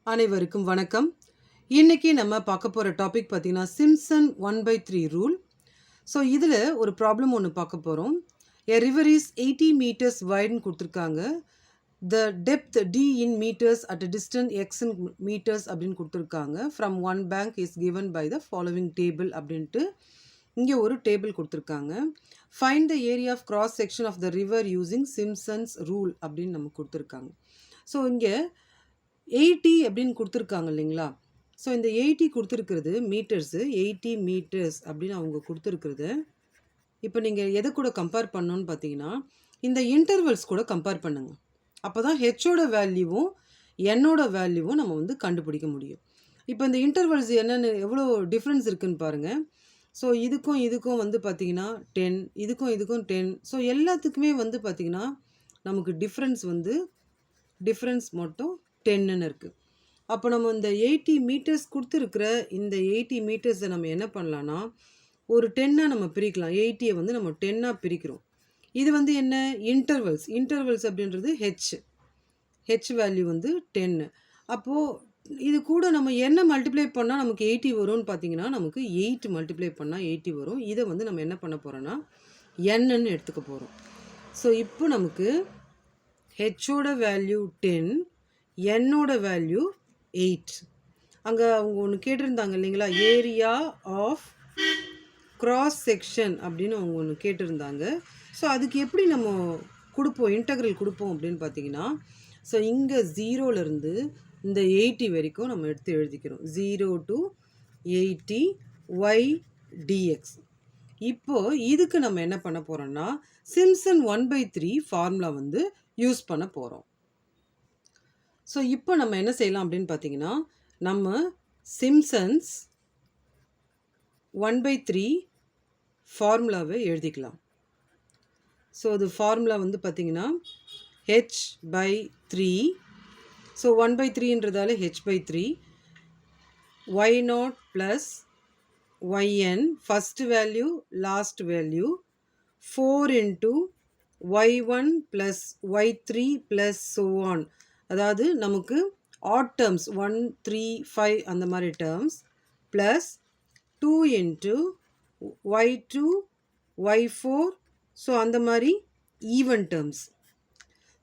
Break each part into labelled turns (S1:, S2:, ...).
S1: அனைவருக்கும் வணக்கம். இன்னைக்கு நம்ம பார்க்க போற டாபிக் பார்த்தீங்கன்னா, சிம்ப்சன் 1/3 ரூல். ஸோ இதில ஒரு ப்ராப்ளம் ஒண்ணு பார்க்க போறோம். எ ரிவர் இஸ் 80 மீட்டர்ஸ் வைட்ன்னு குடுத்துருக்காங்க. The depth D in metres at a distance X in metres அப்படின்னு குடுத்துருக்காங்க. From one bank is given by the following table அப்படின்ட்டு இங்கே ஒரு டேபிள் குடுத்துருக்காங்க. Find the area of cross section of the river using Simpson's rule அப்படின்னு நமக்கு குடுத்துருக்காங்க. So இங்கே 80 அப்படின்னு குடுத்துருக்காங்க இல்லைங்களா? ஸோ இந்த 80 குடுத்துருக்கிறது மீட்டர்ஸு. 80 மீட்டர்ஸ் அப்படின்னு அவங்க குடுத்துருக்கிறது. இப்போ நீங்க எத கூட கம்பேர் பண்ணணும்னு பார்த்தீங்கன்னா, இந்த இன்டர்வல்ஸ் கூட கம்பேர் பண்ணுங்க. அப்பதான் ஹெச்சோட வேல்யூவும், என்னோட வேல்யூவும் நம்ம வந்து கண்டுபிடிக்க முடியும். இப்போ இந்த இன்டர்வல்ஸ் என்னன்னு எவ்வளோ டிஃப்ரென்ஸ் இருக்குன்னு பாருங்க. ஸோ இதுக்கும் இதுக்கும் வந்து பார்த்தீங்கன்னா 10, இதுக்கும் 10. ஸோ எல்லாத்துக்குமே வந்து பார்த்தீங்கன்னா, நமக்கு டிஃப்ரென்ஸ் மட்டும் 10ன்னு இருக்கு. அப்போ நம்ம இந்த 80 மீட்டர்ஸ் குடுத்துருக்கிற இந்த 80 மீட்டர்ஸை நம்ம என்ன பண்ணலான்னா, ஒரு 10ஆ நம்ம பிரிக்கலாம். 80ய வந்து நம்ம 10ஆ பிரிக்கிறோம். இது வந்து என்ன? இன்டர்வல்ஸ். இன்டர்வல்ஸ் அப்படின்றது ஹெச் வேல்யூ வந்து 10. அப்போ இது கூட நம்ம என்ன மல்டிப்ளை பண்ணா நமக்கு 80 வரும்னு பார்த்தீங்கன்னா, நமக்கு 8 மல்டிப்ளை பண்ணா 80 வரும். இத வந்து நம்ம என்ன பண்ண போறோம்னா, nன்னு எடுத்துக்க போறோம். ஸோ இப்போ நமக்கு ஹெச்சோட வேல்யூ 10, என்னோட வேல்யூ 8. அங்க அவங்க ஒண்ணு கேட்டிருந்தாங்க இல்லைங்களா? ஏரியா ஆஃப் கிராஸ் செக்ஷன் அப்படின்னு அவங்க ஒண்ணு கேட்டிருந்தாங்க. ஸோ அதுக்கு எப்படி நம்ம குடுப்போம், இன்டெக்ரல் குடுப்போம் அப்படின்னு பார்த்தீங்கன்னா, ஸோ இங்க 0லேருந்து இந்த 80 வரைக்கும் நம்ம எடுத்து எழுதிக்கிறோம். 0 to 80 y dx. இப்போ இதுக்கு நம்ம என்ன பண்ண போறோம்னா, சிம்ப்சன் 1/3 ஃபார்முலா வந்து யூஸ் பண்ண போறோம். ஸோ இப்போ நம்ம என்ன செய்யலாம் அப்படின்னு பார்த்தீங்கன்னா, நம்ம சிம்ப்சன்ஸ் 1/3 ஃபார்முலாவை எழுதிக்கலாம். ஸோ அது ஃபார்முலா வந்து பார்த்தீங்கன்னா, h/3. ஸோ 1/3ன்றதால h/3 y0 + yn first value last value 4 into y1 + y3 + so on. அதாவது நமக்கு ஆட் டேர்ம்ஸ் 1, 3, 5 அந்த மாதிரி terms plus 2 into y2, y4. So அந்த மாதிரி ஈவன் டேர்ம்ஸ்.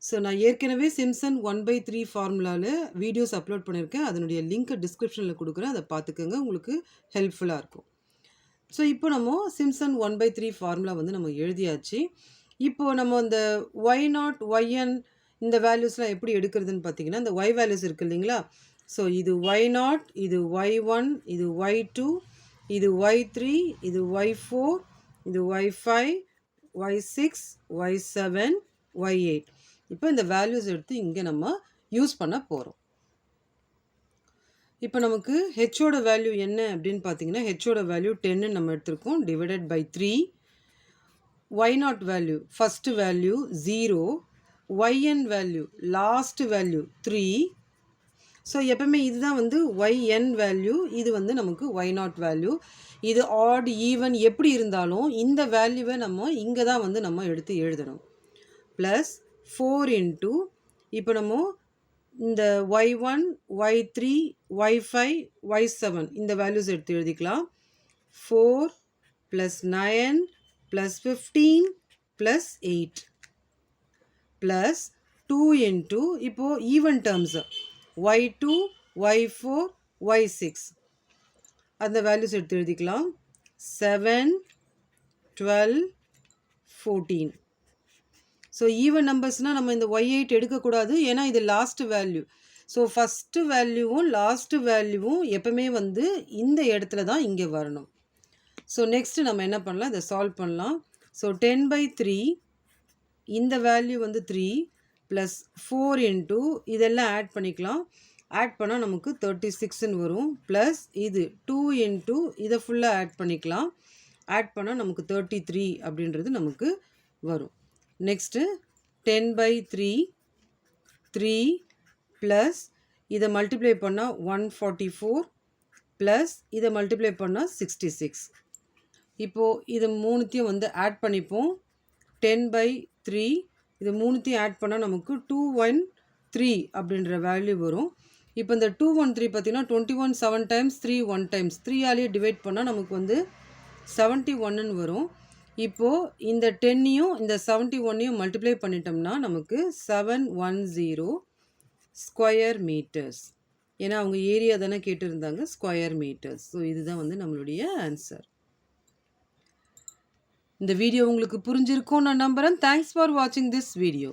S1: ஸோ நான் ஏற்கனவே சிம்ப்சன் 1/3 ஃபார்முலாவில் வீடியோஸ் அப்லோட் பண்ணியிருக்கேன். அதனுடைய லிங்க்கை டிஸ்கிரிப்ஷனில் கொடுக்குறேன். அதை பார்த்துக்கோங்க, உங்களுக்கு ஹெல்ப்ஃபுல்லாக இருக்கும். ஸோ இப்போ நம்ம சிம்ப்சன் 1/3 ஃபார்முலா வந்து நம்ம எழுதியாச்சு. இப்போது நம்ம இந்த y0, yn இந்த வேல்யூஸ்லாம் எப்படி எடுக்கிறதுன்னு பார்த்தீங்கன்னா, இந்த y வேல்யூஸ் இருக்குது இல்லைங்களா? ஸோ இது y0, இது y1, இது y2, இது y3, இது y4, இது y5, y6, y7, y8. இப்போ இந்த வேல்யூஸ் எடுத்து இங்கே நம்ம யூஸ் பண்ண போகிறோம். இப்போ நமக்கு ஹெச்சோட வேல்யூ என்ன அப்படின்னு பார்த்தீங்கன்னா, ஹெச்சோட வேல்யூ 10ன்னு நம்ம எடுத்திருக்கோம். Divided by 3. y0 value first value 0, yn value last value 3. So எப்பவுமே இதுதான் வந்து yn வேல்யூ, இது வந்து நமக்கு y0 வேல்யூ. இது ஆட் ஈவன் எப்படி இருந்தாலும் இந்த வேல்யூவை நம்ம இங்கே தான் வந்து நம்ம எடுத்து எழுதணும். ப்ளஸ் 4 into இப்போ நம்ம இந்த y1, y3, y5, y7 இந்த வேல்யூஸ் எடுத்து எழுதிக்கலாம். 4 + 9 + 15 + 8 ப்ளஸ் 2 into இப்போ even terms y2, y4, y6 அந்த வேல்யூஸ் எடுத்து எழுதிக்கலாம். 7, 12, 14. ஸோ ஈவன் நம்பர்ஸ்னால் நம்ம இந்த y8 எடுக்கக்கூடாது, ஏன்னா இது லாஸ்ட் வேல்யூ. ஸோ ஃபஸ்ட்டு வேல்யூவும் லாஸ்ட்டு வேல்யூவும் எப்பவுமே வந்து இந்த இடத்துல தான் இங்கே வரணும். ஸோ நெக்ஸ்ட்டு நம்ம என்ன பண்ணலாம், இதை சால்வ் பண்ணலாம். ஸோ 10/3 இந்த வேல்யூ வந்து 3 ப்ளஸ் 4 into இதெல்லாம் ஆட் பண்ணிக்கலாம். ஆட் பண்ணால் நமக்கு 36ன்னு வரும். ப்ளஸ் இது 2 into இதை ஃபுல்லாக ஆட் பண்ணிக்கலாம். ஆட் பண்ணால் நமக்கு 33 அப்படின்றது நமக்கு வரும். நெக்ஸ்ட்டு 10/3 3 ப்ளஸ் இதை மல்டிப்ளை பண்ணால் 144 ப்ளஸ் இதை மல்டிப்ளை பண்ணால் 66. இப்போது இது மூணுத்தையும் வந்து ஆட் பண்ணிப்போம். 10/3 இது மூணுத்தையும் ஆட் பண்ணால் நமக்கு 213 அப்படின்ற வேல்யூ வரும். இப்போ இந்த 213 பார்த்தீங்கன்னா 21 7 டைம்ஸ் 3 1 டைம்ஸ் 3 ஆலேயே டிவைட் பண்ணால் நமக்கு வந்து 71ன்னு வரும். இப்போது இந்த 10ஐயும் இந்த 71ஐயும் மல்டிப்ளை பண்ணிட்டோம்னா நமக்கு 710 ஸ்கொயர் மீட்டர்ஸ். ஏன்னா அவங்க ஏரியா தானே கேட்டிருந்தாங்க, ஸ்கொயர் மீட்டர்ஸ். ஸோ இதுதான் வந்து நம்மளுடைய ஆன்சர். இந்த வீடியோ உங்களுக்கு புரிஞ்சிருக்கும் நான் நம்புகிறேன். தேங்க்ஸ் ஃபார் வாட்சிங் திஸ் வீடியோ.